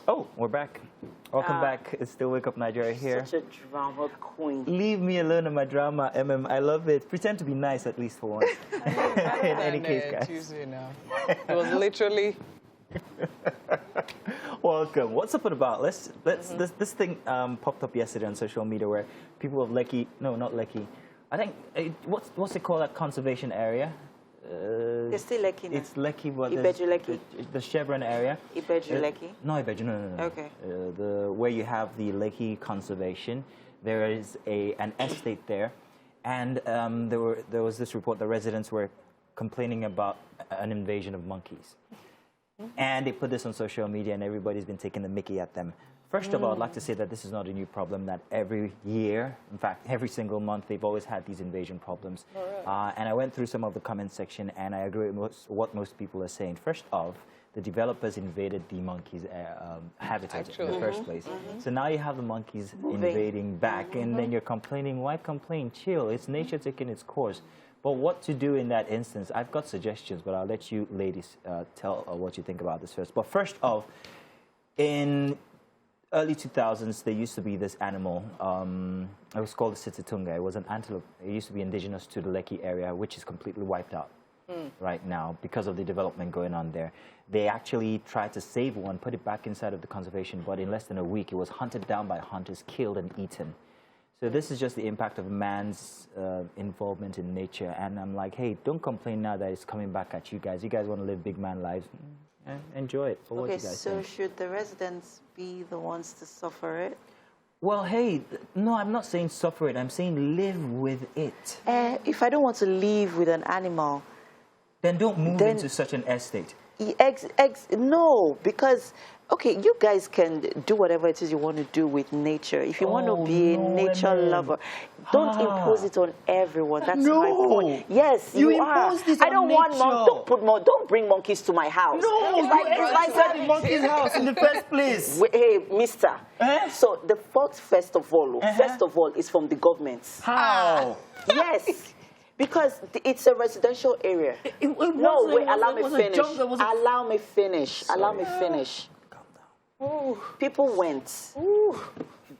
Oh, we're back. Welcome back. It's still Wake Up Nigeria here. Such a drama queen. Leave me alone in my drama, I love it. Pretend to be nice at least for once. In any case, guys. Tuesday now. It was literally. Welcome. What's up and about? This thing popped up yesterday on social media where people of Lekki, no, not Lekki. I think what's it called, that conservation area? It's still Lekki now. It's Lekki, but Lekki. the Chevron area. Lekki. No, Ibeju, no. Okay. Where you have the Lekki Conservation, there is an estate there, and there was this report. The residents were complaining about an invasion of monkeys, and they put this on social media, and everybody's been taking the mickey at them. First of all, I'd like to say that this is not a new problem, that every year, in fact, every single month, they've always had these invasion problems. Oh, really? And I went through some of the comment section, and I agree with what most people are saying. First off, the developers invaded the monkeys' habitat in the first place. So now you have the monkeys invading back, and then you're complaining. Why complain? Chill. It's nature taking its course. But what to do in that instance? I've got suggestions, but I'll let you ladies tell what you think about this first. But first off, in early 2000s, there used to be this animal. It was called the Sititunga. It was an antelope. It used to be indigenous to the Lekki area, which is completely wiped out right now because of the development going on there. They actually tried to save one, put it back inside of the conservation, but in less than a week, it was hunted down by hunters, killed and eaten. So this is just the impact of man's involvement in nature. And I'm like, hey, don't complain now that it's coming back at you guys. You guys want to live big man lives. Enjoy it for what you guys think. Should the residents be the ones to suffer it? Well, hey, no, I'm not saying suffer it. I'm saying live with it. If I don't want to live with an animal, then don't move into such an estate. No, because, okay, you guys can do whatever it is you want to do with nature. If you want to be a nature lover, don't impose it on everyone. That's my point. Yes, you are. I don't want monkeys. Don't bring monkeys to my house. No, it's like the monkey's house in the first place. Hey, mister. So the fault, first of all, is from the government. How? Yes. Because it's a residential area. No, wait, allow me finish. Allow me finish. Allow me finish. Calm down. Ooh. People went. Ooh.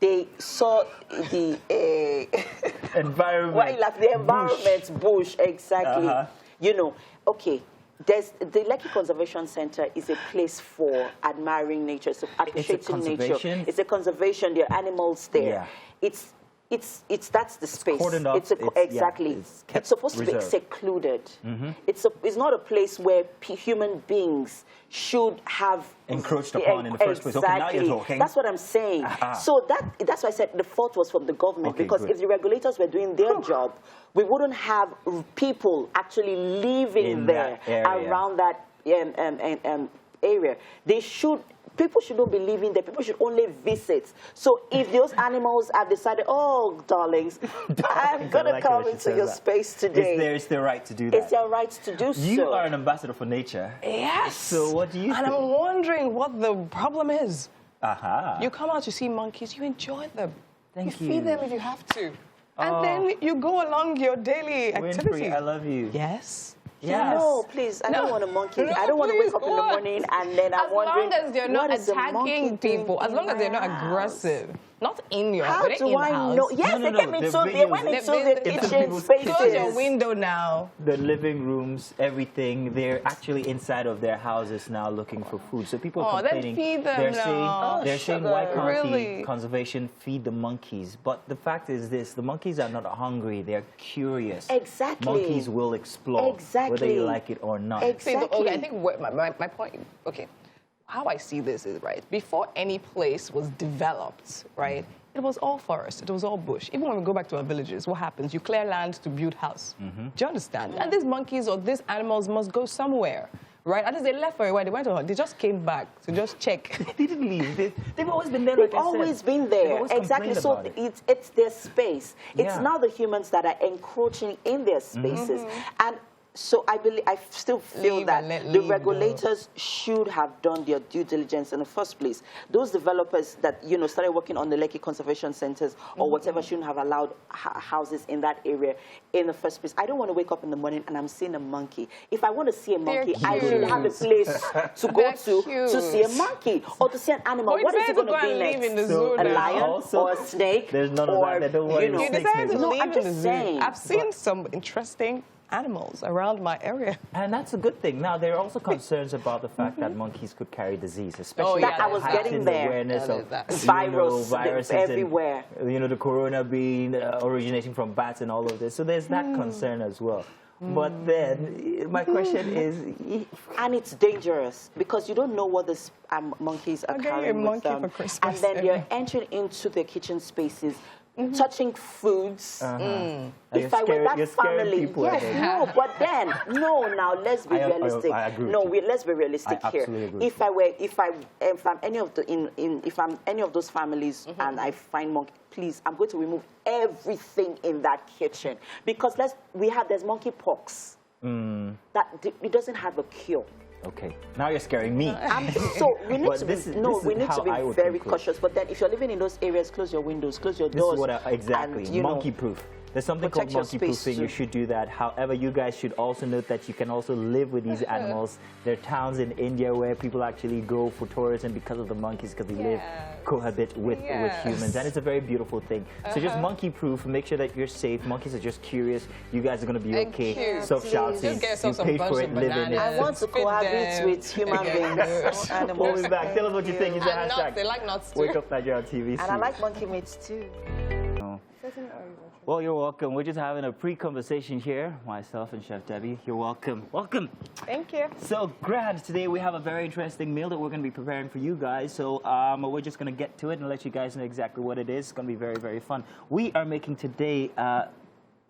They saw the environment. Why like the environment, bush, exactly. You know, okay. There's the Lekki Conservation Centre is a place for admiring nature, so appreciating nature. It's a conservation. There are animals there. Yeah. That's the space. Exactly. It's supposed to be secluded. It's not a place where human beings should have encroached upon in the first place. Okay, now you're talking. That's what I'm saying. So that's why I said the fault was from the government, because if the regulators were doing their job, we wouldn't have people actually living there around that area. People shouldn't be living there. People should only visit. So if those animals have decided, oh, darlings, I'm going to come into your space today. It's their right to do that. It's their right to do so. You are an ambassador for nature. Yes. So what do you think? And I'm wondering what the problem is. You come out, you see monkeys, you enjoy them. Thank you. You feed them if you have to. And then you go along your daily activity. Winfrey, I love you. Yes. Yes. No, please, I don't want a monkey. I don't want to wake up in the morning and then I'm wondering, as long as they're not attacking people, as long as they're not aggressive, not in your house. How do I know? Yes, they came into the kitchen spaces. Close your window now. The living rooms, everything, they're actually inside of their houses now looking for food. So people are complaining. Then feed them they're saying, why can't the conservation feed the monkeys? But the fact is this, the monkeys are not hungry, they're curious. Exactly. Monkeys will explore, whether you like it or not. Exactly. Okay, I think my point, how I see this is, right, before any place was developed, right, it was all forest, it was all bush. Even when we go back to our villages, what happens? You clear land to build house. Do you understand? And these monkeys or these animals must go somewhere, right? At least they left for a while, they went on, they just came back to just check. They didn't leave. They've always been there. They've always been there. Exactly. So it's their space. It's now the humans that are encroaching in their spaces. And So I still feel that the regulators should have done their due diligence in the first place. Those developers that started working on the Lekki Conservation Centres or whatever shouldn't have allowed houses in that area in the first place. I don't want to wake up in the morning and I'm seeing a monkey. If I want to see a monkey, I should have a place to go to see a monkey or to see an animal. What is it going to be next? A lion or a snake? There's none of that. They don't want you decided to live in the zoo. Saying. I've seen some interesting animals around my area. And that's a good thing. Now, there are also concerns about the fact that monkeys could carry disease, especially that I was getting there. Awareness of viruses everywhere. And, the corona being originating from bats and all of this. So there's that concern as well. But then, my question is... And it's dangerous because you don't know what these monkeys are carrying with them. And then they're entering into the kitchen spaces, touching foods. If I were that family, but then, now let's be realistic. I agree. Let's be realistic here. Agree. If I'm any of if I'm any of those families and I find monkey, please, I'm going to remove everything in that kitchen because there's monkeypox. That it doesn't have a cure. Okay, now you're scaring me. So we need to be very cautious. But then, if you're living in those areas, close your windows, close your doors. This is exactly monkey-proof. There's something called monkey-proofing. You should do that. However, you guys should also note that you can also live with these animals. There are towns in India where people actually go for tourism because of the monkeys, because they cohabit with humans, and it's a very beautiful thing. So just monkey-proof. Make sure that you're safe. Monkeys are just curious. You guys are going to be okay. Stop shouting. You paid for it. Live in it. I want to cohabit with human beings. We'll be back. Tell us what you think. Use the hashtag. They like nuts too. Wake Up Nigeria on TV. And I like monkey meat too. Well, you're welcome. We're just having a pre-conversation here, myself and Chef Debbie. You're welcome. Welcome. Thank you. So, Grant, today we have a very interesting meal that we're going to be preparing for you guys. So, we're just going to get to it and let you guys know exactly what it is. It's going to be very, very fun. We are making today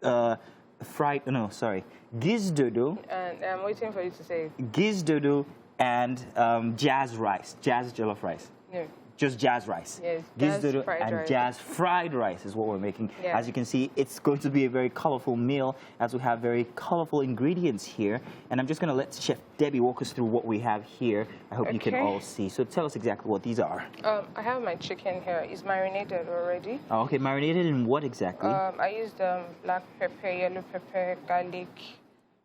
gizdodo. And I'm waiting for you to say Gizdodo and jazz rice, jazz jollof rice. no. Just jazz rice. Yes, Gizdodo fried and rice. jazz fried rice is what we're making. Yeah. As you can see, it's going to be a very colorful meal as we have very colorful ingredients here. And I'm just going to let Chef Debbie walk us through what we have here. I hope you can all see. So tell us exactly what these are. I have my chicken here. It's marinated already. Oh, okay, marinated in what exactly? I used black pepper, yellow pepper, garlic,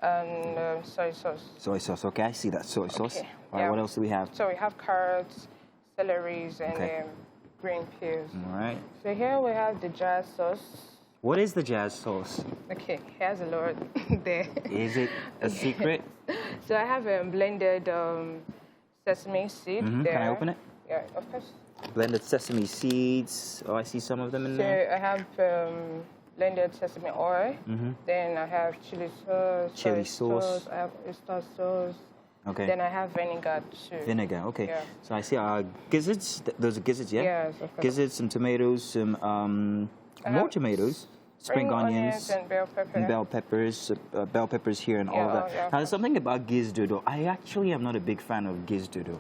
and soy sauce. Soy sauce, okay, I see that soy sauce. Okay, All right, what else do we have? So we have carrots, celeries, and green peas. All right. So here we have the jazz sauce. What is the jazz sauce? Okay, here's a lot there. Is it a secret? So I have a blended sesame seed there. Can I open it? Yeah, of course. Blended sesame seeds. Oh, I see some of them in there. So I have blended sesame oil. Then I have chili sauce. Chili soy sauce. I have oyster sauce. Okay. Then I have vinegar too. Vinegar, okay. Yeah. So I see gizzards. Those are gizzards, yeah? Yes, of course. Gizzards, some tomatoes, some more tomatoes, spring onions, and bell pepper. and bell peppers here and all of that. Now, there's something about gizdodo. I actually am not a big fan of gizdodo.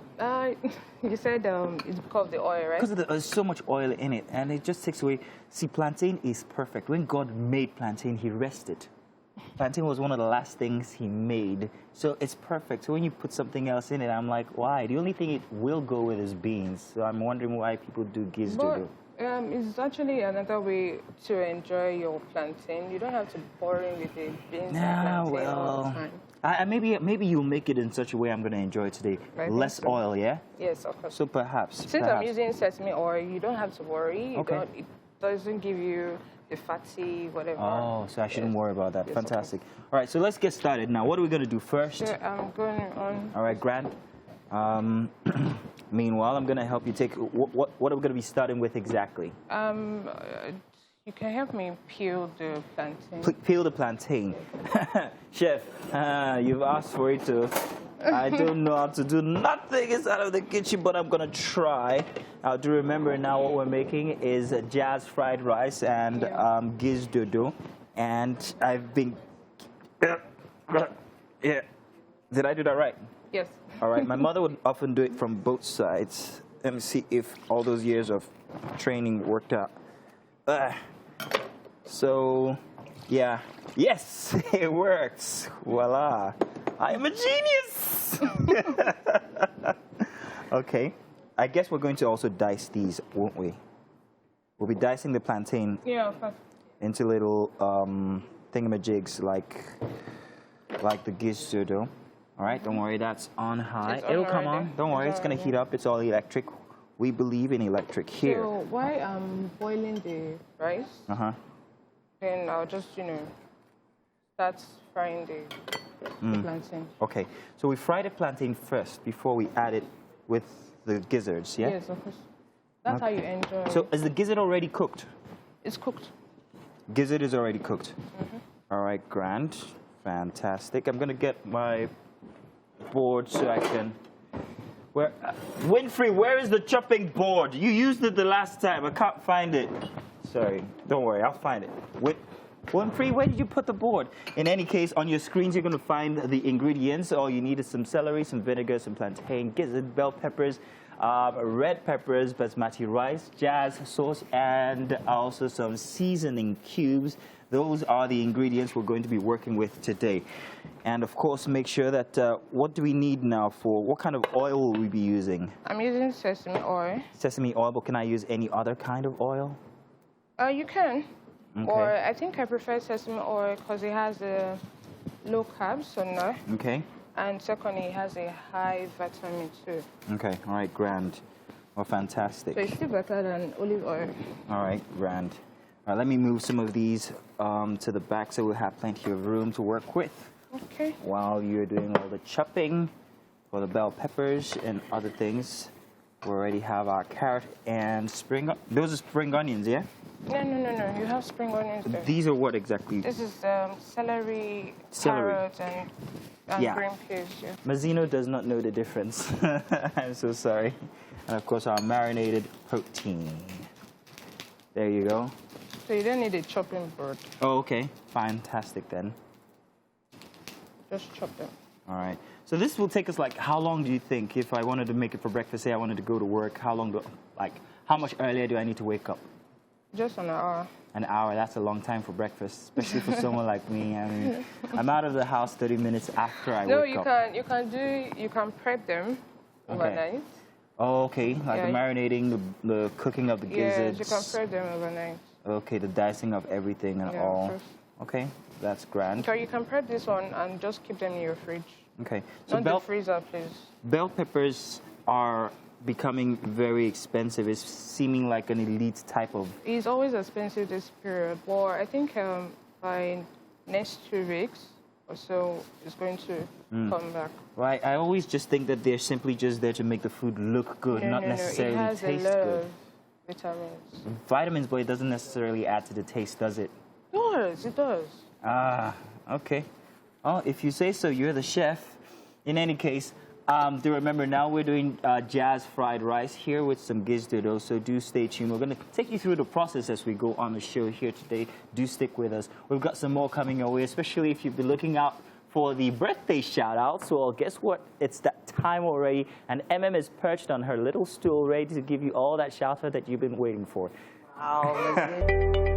You said it's because of the oil, right? Because there's so much oil in it, and it just takes away. See, plantain is perfect. When God made plantain, he rested. Plantain was one of the last things he made, so it's perfect. So when you put something else in it, I'm like, why? The only thing it will go with is beans. So I'm wondering why people do gizdodo. It's actually another way to enjoy your plantain. You don't have to pour in with the beans and plantain all the time. Maybe you'll make it in such a way I'm going to enjoy today. Less oil, yeah? Yes, of course. So perhaps. Since I'm using sesame oil, you don't have to worry. Okay. It doesn't give you the fatty, whatever. Oh, so I shouldn't worry about that. Yes, fantastic. All right, so let's get started. Now, what are we going to do first? So I'm going on. All right, Grant. Meanwhile, I'm going to help you take... What are we going to be starting with exactly? You can help me peel the plantain. Peel the plantain. Chef, you've asked for it to... I don't know how to do nothing inside of the kitchen, but I'm going to try. I do remember now what we're making is jazz fried rice and gizdodo. And I've been... Yeah. Did I do that right? Yes. All right. My mother would often do it from both sides. Let me see if all those years of training worked out. So Yeah. Yes, it works. Voila. I am a genius. Okay. I guess we're going to also dice these, won't we? We'll be dicing the plantain into little thingamajigs like the gizzardo. All right, don't worry, that's on high. It'll come on. Don't worry, it's going to heat up. It's all electric. We believe in electric here. So while I'm boiling the rice, then I'll just, start frying the plantain. Okay, so we fry the plantain first before we add it with the gizzards, yeah? Yes, of course. That's how you enjoy it. So is the gizzard already cooked? It's cooked. Gizzard is already cooked. All right, grand. Fantastic. I'm going to get my board so I can... Winfrey, where is the chopping board? You used it the last time. I can't find it. Sorry. Don't worry, I'll find it. Winfrey, where did you put the board? In any case, on your screens, you're going to find the ingredients. All you need is some celery, some vinegar, some plantain, gizzard, bell peppers, red peppers, basmati rice, jazz sauce, and also some seasoning cubes. Those are the ingredients we're going to be working with today. And of course, make sure that, what do we need now for, what kind of oil will we be using? I'm using sesame oil. Sesame oil, but can I use any other kind of oil? You can. Okay. Or I think I prefer sesame oil because it has low carbs, so no. Okay. And secondly, it has a high vitamin too. Okay, all right, grand. Well, fantastic. So it's still better than olive oil. All right, grand. All right, let me move some of these to the back so we'll have plenty of room to work with. Okay. While you're doing all the chopping for the bell peppers and other things, we already have our carrot and those are spring onions, yeah? No. You have spring onions there. These are what exactly? This is celery, carrot, and green peas. Yeah. Mazzino does not know the difference. I'm so sorry. And of course, our marinated protein. There you go. So you don't need a chopping board. Oh, okay. Fantastic then. Just chop them. All right. So this will take us like, how long do you think? If I wanted to make it for breakfast, say I wanted to go to work, how much earlier do I need to wake up? Just an hour. An hour, that's a long time for breakfast, especially for someone like me. I mean, I'm out of the house 30 minutes after I wake up. No, you can prep them overnight. Oh, okay. Like the marinating, the cooking of the gizzards. Yes, you can prep them overnight. Okay, the dicing of everything and all. Okay, that's grand. So you can prep this one and just keep them in your fridge. Okay. So not the freezer, please. Bell peppers are becoming very expensive. It's seeming like an elite type of... It's always expensive this period, but I think by next 2 weeks or so, it's going to come back. Right. I always just think that they're simply just there to make the food look good, not necessarily taste good. It has a lot of vitamins. Vitamins, but it doesn't necessarily add to the taste, does it? It does. Ah, okay. Oh, if you say so, you're the chef. In any case, do remember now we're doing jazz fried rice here with some gizzardo, so do stay tuned. We're going to take you through the process as we go on the show here today. Do stick with us. We've got some more coming your way, especially if you've been looking out for the birthday shout-outs. Well, guess what? It's that time already, and is perched on her little stool ready to give you all that shout-out that you've been waiting for. Wow.